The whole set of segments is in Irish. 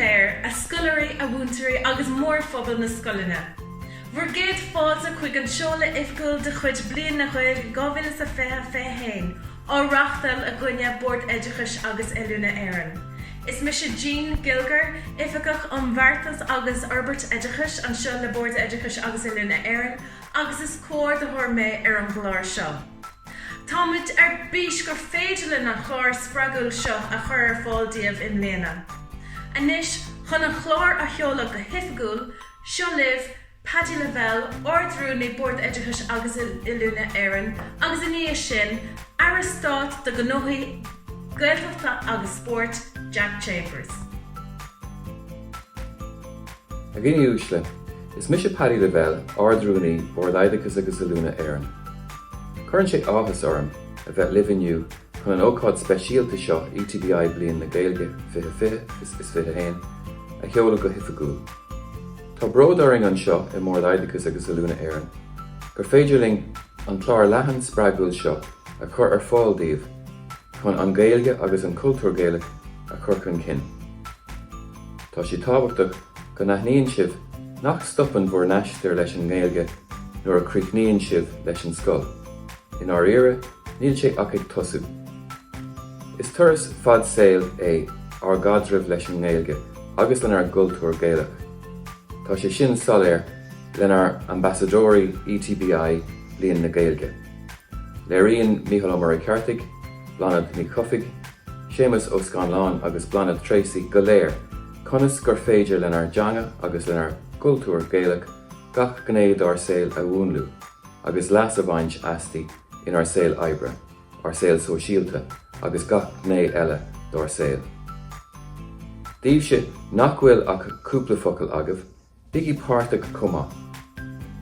léir a scoileoirí a bhúntarí agus mór phobal na scoileanna. Bhuair géad fáilte chuig an seola ifgiúil de chuid bliain na Gaeilge 2025 ó reachtal a gcuine Bord Oideachais agus Oileánna Éireann. Is me sé Jean Gaeilge ifigach an bhartas agus Albert Oideachais an seo le Bord Oideachais agus Oileánna Éireann agus is cóir de thuair mé ar an gláir seo. Táimid bís gur féidir le na chláir spreagúil seo a chur ar fáildíobh in Bliain. Anois chun an chláir a cheoladh go hifgiúil seo libh Paddy Lavelle, ordrúnaí Bord Oideachais agus Oileánna Éireann agus aníos sin Aristát de Gnóthaí Gaeltachta agus Sport Jack Chambers. A gine úsle, is mis Paddy Lavelle, ordrúnaí Bord Oideachais agus Oileánna Éireann. Cuireann sé áthas orm a bheith libhiniu chun an ócáid speisialta seo ETBI Bliain na Gaeilge 25 a cheoladh go hifgiúil. Tá bródaring an seo I Bord Oideachais agus Oileánna Éireann. Gur féidirling an chlár leathan spreagúil seo a chur ar fáildíobh chun an Gaeilge agus an cultúr Gaeilge a chur chun cinn. Tá sí tábhachtach go naithníonn sibh nach stoppan mhór neistir leis an Gaeilge nuair a críochnaíonn sibh leis an scoil. In our éire, níl sé ach ag tosú. Is turas fad saoil é ar gadribh leis an Gaeilge agus lenar cultúr Gaeilge. Tá sé sin soléir lenar ambassadóirí ETBI Bliain na Gaeilge. Léiríonn Mícheál Ó Cartig, Blanad Ní Cuffig, Séamus Ó Scanlán agus Blanad Tracy go léir, conas gur féidir lenar deanga agus lenar cultúr Gaeilge gach gnéad ar saoil a bhúnlú, agus leas a bhaint astí in our saoil oibre, our saoil sóisialta, agus gach gné eile dár saoil. Díobh sé nach bhfuil ach cúpla focail agah, bigí páirteach cumá.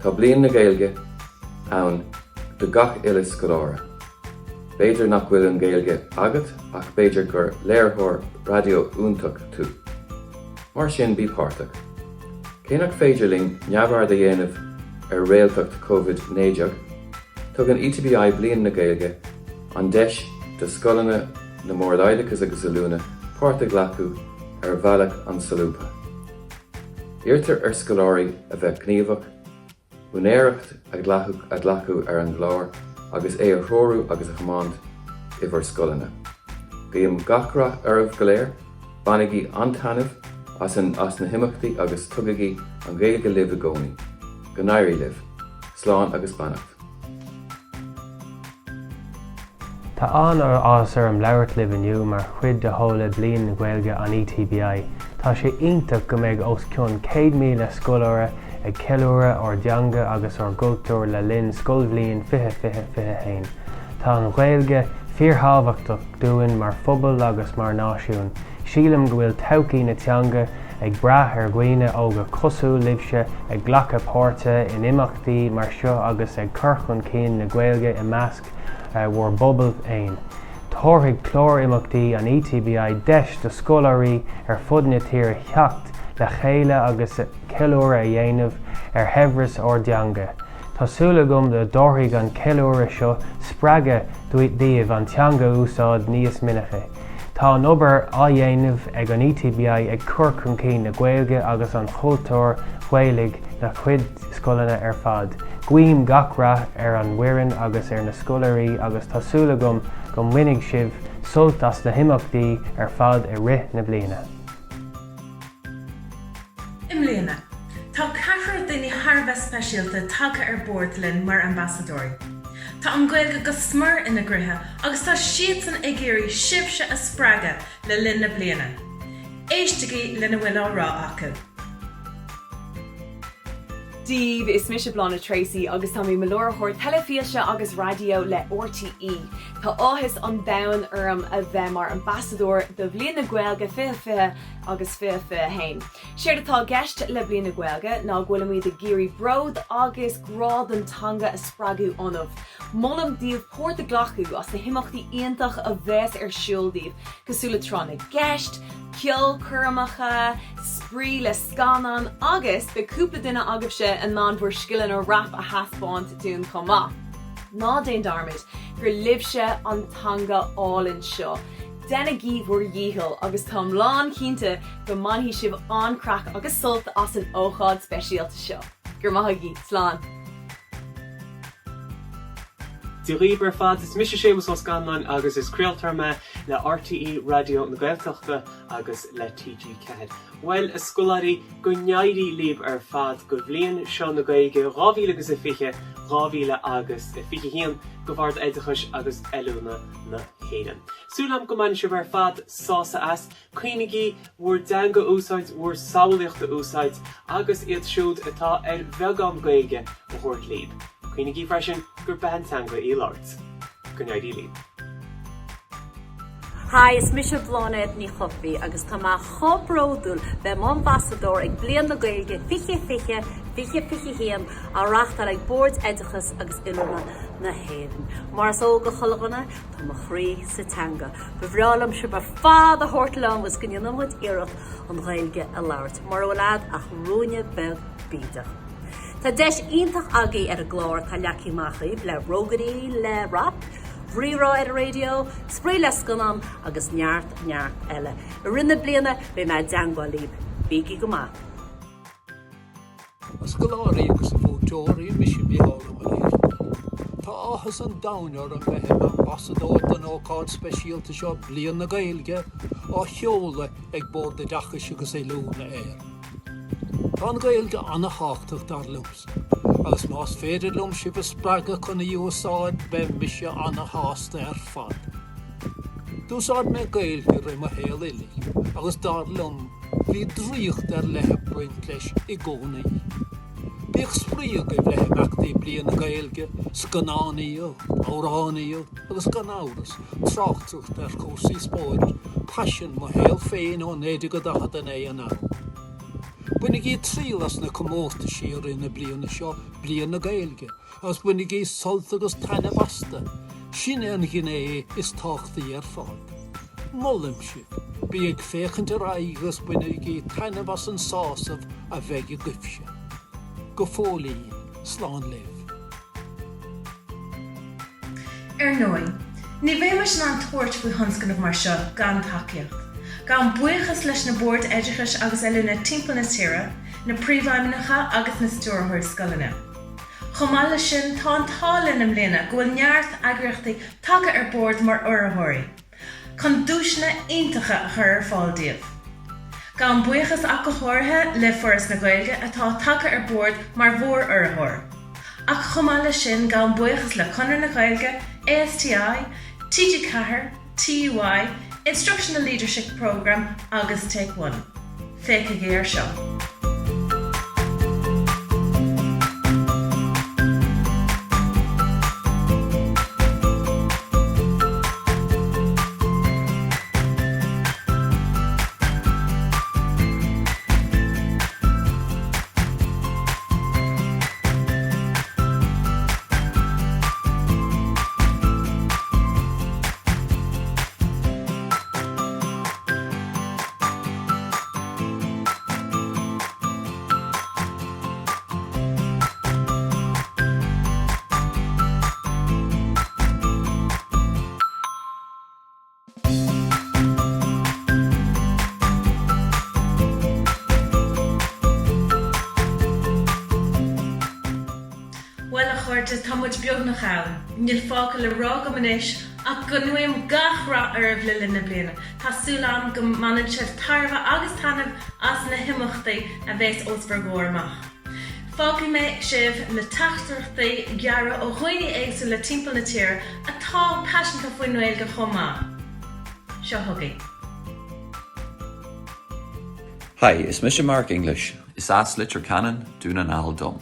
Tá Bliain na Gaeilge ann de gach uile scoláire. Béidir nach bhfuil an Gaeilge agat ach béidir gur léirthóir radio úntaach tú. Mar sin bí páirteach. Céanach féidirling neamhar de dhéanamh ar réaltacht COVID-19, tug an ETBI Bliain na Gaeilge an deis de scoileanna na Bord Oideachais agus Oileánna páirteach leacu ar bhealach an salúpa. Irtar ar scoláirí a bheith gníomhach, bunéireacht a leacu ar an gláir agus é a thóirú agus a chomáint ibhar scoileanna. Guím gachrath arbh go léir, bannaigí antainmh as na himachtaí agus tugaigí an Gaeilge libh a gcónaí. Go nairí libh, sláán agus bannacht. Tá an ar ás orm labhairt libhiniu mar chuid de thóla Bliain na Gaeilge an ETBI. Tá sé iontach go mbeidh os cionn 100,000 scoileoire ag ceiliúradh ar deanga agus ar gcultúr le linn scoilbhliain 2025. Tá an Gaeilge fíorthábhachtach dúinn mar phobal agus mar náisiún. Sílim go bhfuil todhchaí na teanga ag brath ar gcuoine óga cosú libhse ag ghlacha páirte in imachtaí mar seo agus ag cur chun cinn na Gaeilge I measc mhór bobbal éin. Tháirgh clár imachtaí an ETBI deis do scoileoirí ar fud na tír theacht le chéile agus ceiliúradh a dhéanamh ar hebhras or deanga. Tásúla gom de dóthaigh an ceiliúradh seo spreaga díobh an teanga úsáid níos miniche. Tá an obair á dhéanamh ag an ETBI ag cur chun cinn na Gaeilge agus an chultúr Gaeilge na chuid scoileanna ar fad. Guím gachrath ar an mhuireann agus ar na scoileoirí agus tásúla gom go mhuinigh sibh sult as na himachtaí ar fad I rith na bliana. In Bliain, tá ceithre daoine tharbh speisialta tagtha ar bord linn mar ambassadóirí. Tá an Gaeilge go smir ina gruthe agus tá siad san igéirí sibse a spreaga le linn na bliana. Éisteagaí lena bhfuil á rá acu. Díobh is mis Blanad Tracy agus tá mí malóirthóir telefiaise agus radio le RTE. Tá áthas an domhan orm a bheith mar ambassador do Bliain na Gaeilge 25 agus 25. Séir atá gceist le Bliain na Gaeilge ná ghuilim de géirí brod agus grád an tanga a spreagú anmh. Mollam díobh póirte glachu as na himachtaí iontach a bheits ar siúldíobh, cosúla tránna gceist, ceol curamacha, sprí le scanan agus be cúpla duine agamse an ná bhuair scileann ó rap a haspáint dún comá. Ná déon darmid gur libse an tanga álinn seo. denna gíomhór dhíthil agus tá mlán cínte go maithí sibh an-crack agus sult as an ócáid speisialta seo. Gur maith gí, slán. Díríbar fad is mis sémas os ganlain agus is creaaltar me le RTE radio na Gaeltachta agus le TG Cead. Well, is scoláirí go neairí líb ar fad go bbliain seo na Gaeilge 2025, 2025 go bhard éidechas agus eilúna na héan. Súlam go main sibh ar fad sása as, cuoinigí bhuair danga úsáid, bhuair samhlaíochta úsáid agus iad siúd atá ar bheagán Gaeilge a thuirt líb. Cuoinigí freisin gur beantanga í lát. Go neairí líb. Hi, is Misha Blainad ní choppi agus tá má chopródúil be ambassador ag Bliain na Gaeilge fiche héan a rachtar ag board éidechas agus ilúna na héan. Mar is óga chulaganna tá má chrí sa tanga. Bhreálam se bar fád a hortlan was gannamid iireach an Gaeilge a labhart. Mar bhfuilad ach rúne beg bídach. Tá deis iontach agaí ar a glóir tá leací machaí le rógarí le rap, bhrírá ar a radio, spray le scanam agus neart eile. A rinne bliana be me dangba líb. Bígi go maith. As goláirí agus a fótóirí mis sé bíála maír. Tá áthas an dáinear an bheith ambassador don ócáid speisialta seo Bliain na Gaeilge á cheola ag bord a dachas agus é lúna air. Tá an Gaeilge anna háchtach dar lúms. Agus más féidir lúm si be spraga chun í úsáid be mis sé anna hásta ar fad. Dúsáid me Gaeilge ré mar héal ilí, agus dar lúm hí dríocht ar lethe buint leis I gcónaí. Bích spríoga I bheith meachtaí Bliain na Gaeilge, scanánaío, óránaío, agus ganáras, tráchtúcht ar cósaí spóir, passion mar héal féin ó 19 an ára. Bunig í trílas na commórta siar na bliana seo Bliain na Gaeilge, as bunig í solt agus taine basta. Sin an ghinné is táchtaí ar fád. Mollim si, bí ag féchant ar aigas bunig í taine bas an sásamh a bheith I gufse. Go fólí, slán leif. Nói, ní bhéh mar sin an tuairt faoi thunscanmh mar seo gan takeíocht. Gan buchas leis na board éidechas agus eile na timpeall na tíre, na príomhaimeacha agus na stúrthóir scoileanna. Chomáile sin tá an tálainn am léana go bhfuil neart agrachtaí take ar board mar uirthirí. Chun dúisna iontacha a chur ar fáildíobh. Gan buchas ach go háirithe le foras na Gaeilge atá take ar board mar mhór uirthir. Ach chomáile sin gan buchas le Conradh na Gaeilge, ASTI, TG Cahir, TUI, Instructional Leadership Programme agus Take One. Féic a géir seo. Is támuid beag na chaáin, níl fáca le rá go manis ach go nuaim gachrá arbh le lena bliana. Tá súlám go manad sibh tarbha agus tanmh as na himachtaí a bheits osbar gcóirmach. Fácaí mé sibh le taachtarachtaí gearra ó chuoine éagsú le timpeall na tíre atá passionanta faoi Gaeilge chomá. Seo thugaí. Hi, is Misha Mark English. Is as litter canon dúna náil dom.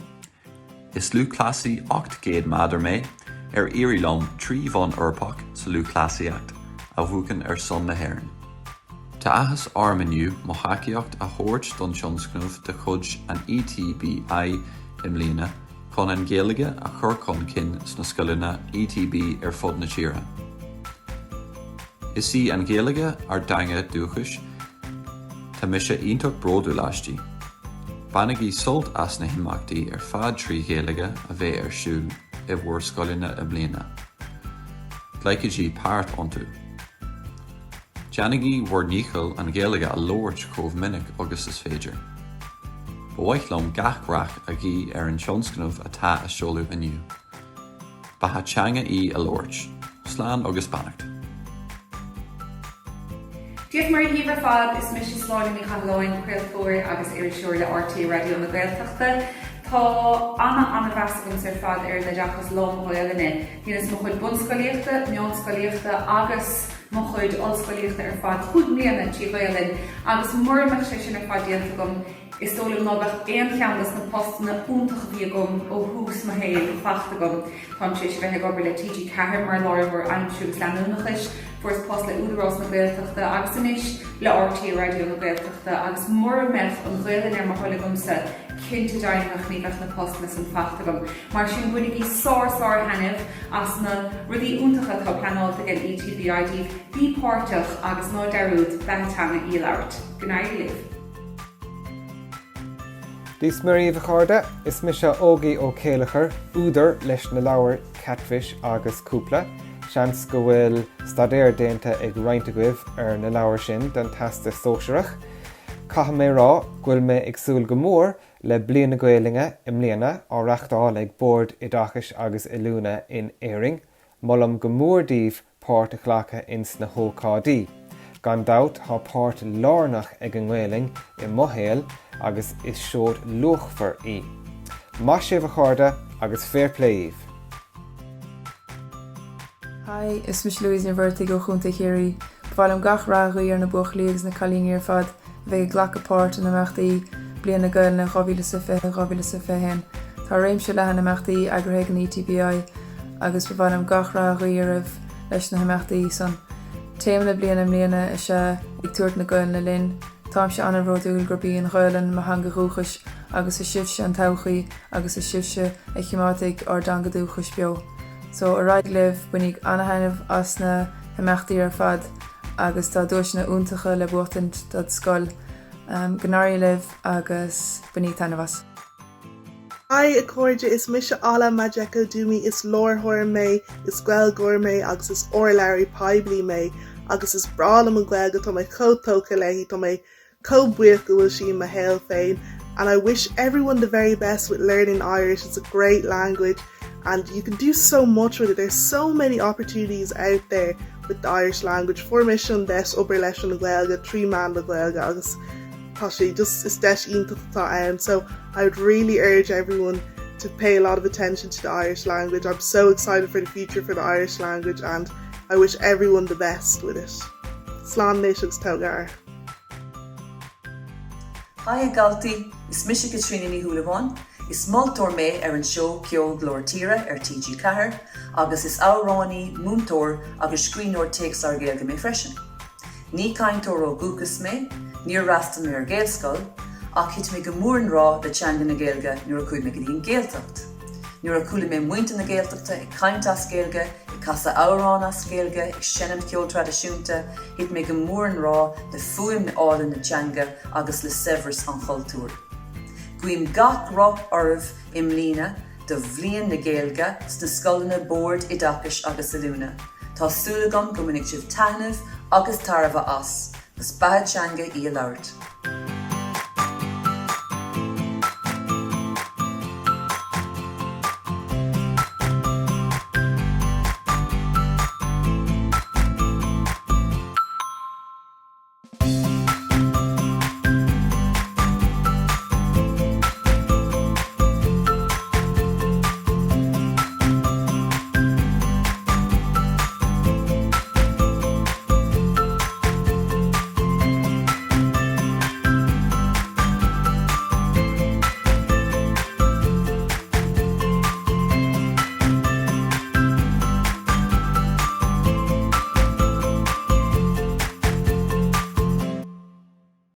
Is lú clasaí 8 mádar mé éirí lom 3 bhon urpach sa lú clasaíocht a bhuacan son na hÉireann. Tá ahas armaniu mo haciíocht a thabhairt don tionscnamh de chuid an ETBI Bliain chun an Gaeilge a chur chun cinn sna scoileanna ETB ar fud na tíre. Is sí an Gaeilge ar dainge dúchas tá mise ionntach bródú láistí. Bannig í solt as na himachtaí ar fad trí Gaeilge a bheith ar siúl I bhfuair scoileanna a bliana. Gleicidí páirt iontu. Teanigi war níchil an Gaeilge a lóirt chomh minic agus is féidir. Bhaithlam gachrach a gí an tionscanmh atá a seolú aniu. Ba ha teanga í a lóirt, slán agus bannacht. Diolch mar híomhar fad is mis sláin mi chaláin creaaltóir agus irisúir le RT radio na Gaeltachta. Tá anna bheasagam ar fad ar le deachas lomhhailne. Dínas mo chuid bunscoilíochta, meánscoilíochta agus mo chuid olscoilíochta ar fad chuid míana tí Gaelin agus muirmach sé sin ar fad díanta gom is tólim nógach éon cheandas na postna úntach bhí gom ó hús ma héil fachta gom. Tá sé sé bheithe gobar le TG Cahir mar láirhar aimsúgus leanúnachis fuair post le údarrás na Gaeltachta agus inis le RT radio na Gaeltachta agus muirmech an Gaelin ar mar gomsa cinnte dainach nígach na postna san fachta gom. Mar sin bunig í sár hanamh as na rudí úntacha tá planálta gan ETBI bhí párteach agus nó darúd betanga í labhart. Gnaid liv. Dís marí bhcharda is mis se ógaí ó céalachar údar leis na leabhar catfish agus cúpla, seans go bhfuil stadéir déanta ag roinntagibh ar na leabhar sin den tasta sóisireach. Caithe mé rá ghfuil mé ag súil go mór le bliain na Gaeilge im léana á reachtáil ag bord Oideachais agus Ilúna in Éiring, mollam go mórdíobh páirt a chhlacha ins na hócádaí. Gan dat há páirt lárnach ag an Gaeilge i mothéal agus is seoir luachfar í. Má sé bhcharda agus fair play. Hi, is mis Louise na bhirrtaí go chunta chéirí. Bhfuilm gach rágaí ar na buachlaí agus na cailíní ar fad bheith ghlacha páirt na meachtaí bliain na Gaeilge na 2025. Tá réimse le na meachtaí agrathe an ETBI agus bhfuilm gach rágaí ar leis na meachtaí san. Téimna bliain am léana is ag tuairt na Gaeilge na linn. Táim se anna ródúil gur bíon Gaeilge má hanga rúchais agus is sibse an todhchaí agus is sibse ag chimáigh ar dangadúchas beo. So a raid libh bunig anna as na meachtaí ar fad agus tá dúis na úntacha le buachtant dat scoil. Gnáirí libh agus buní tanhas. Hi, a cóide is mis ala magical dúmi is lórthir mé, is Gaeilgeoir mé agus is orlairí paibli mé agus is brálam an Gaeilge tá mé cótóca leihí tá mé co-buach go bhfuil sí ma héil féin. And I wish everyone the very best with learning Irish. It's a great language and you can do so much with it. There's so many opportunities out there with the Irish language. Formation des ober leis an Gaeilge, trí man le Gaeilge agus tá sé just is deis iontachtá. So I would really urge everyone to pay a lot of attention to the Irish language. I'm so excited for the future for the Irish language and I wish everyone the best with it. Slán leis tógar. Hi Galti, is Misha Katrina ní Húlaháin, is multóir mé ar an seo ceol glór tíre ar TG Cahir, agus is áránaí múntóir agus scríóir takes ar Gaeilge mé freisin. Ní caintóir ó gúcas mé, níor rastan mé ar Gaelscoil, ach hit mé go mórin rá de teanga na Gaeilge nuair a chuid mé go dtíon Gaeltacht. Nuair a coolla mé muinte na Gaeltachta ag caint as Gaeilge, ag casa árán as Gaeilge, ag sinnam ceol tradiisiúnta, hit mé go mórin rá de fuaim na álan na teanga agus le severs an chultúr. Guim gach rock ormh im lína de bhliain na Gaeilge sna scolanna bord Oideachais agus Ilúna. Tá súlagam go minic sibh taitneamh agus tarbha as, gus baithid teanga í a labhart.